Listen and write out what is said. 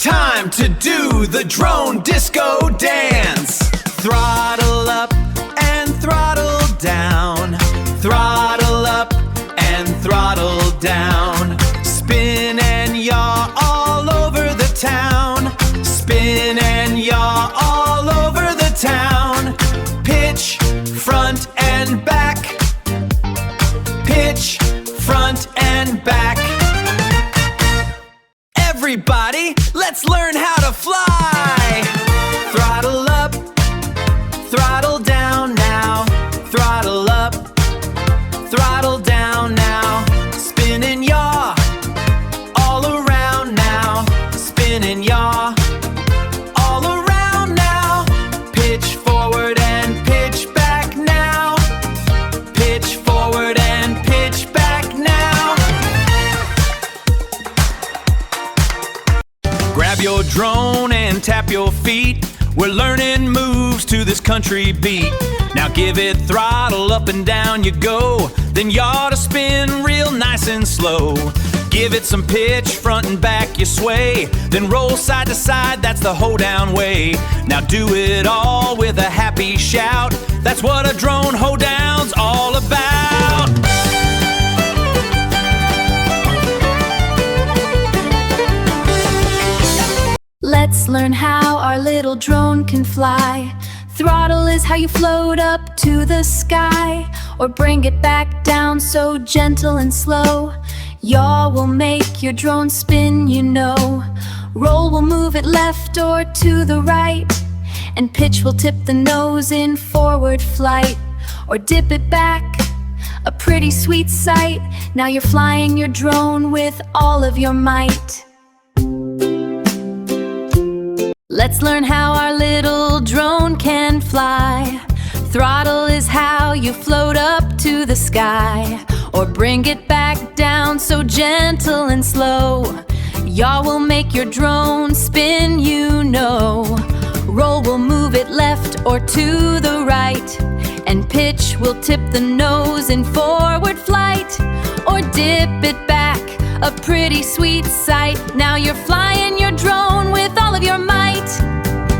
time to do the drone disco dance. Throttle up and throttle down. Throttle up and throttle down. Spin and yaw all over the town. Spin and yaw all over the town. Pitch, front and back. Pitch, front and back. Everybody, let's learn how to fly. Throttle up, throttle down now. Throttle up, throttle down now. Spin and yaw all around now. Spin and yaw all around now. Pitch forward and pitch back now. Pitch forward and pitch back now. Grab your drone and tap your feet. We're learning moves to this country beat. Now give it throttle, up and down you go. Then yaw to spin real nice and slow. Give it some pitch, front and back you sway. Then roll side to side, that's the hoedown way. Now do it all with a happy shout. That's what a drone hoedown's all about. Let's learn how our little drone can fly. Throttle is how you float up to the sky, or bring it back down so gentle and slow. Yaw will make your drone spin, you know. Roll will move it left or to the right, and pitch will tip the nose in forward flight, or dip it back, a pretty sweet sight. Now you're flying your drone with all of your might. Let's learn how our little drone can fly. Throttle is how you float up to the sky, or bring it back down so gentle and slow. Yaw will make your drone spin, you know. Roll will move it left or to the right, and pitch will tip the nose in forward flight, or dip it back, a pretty sweet sight. Now you're flying your drone with all of your might.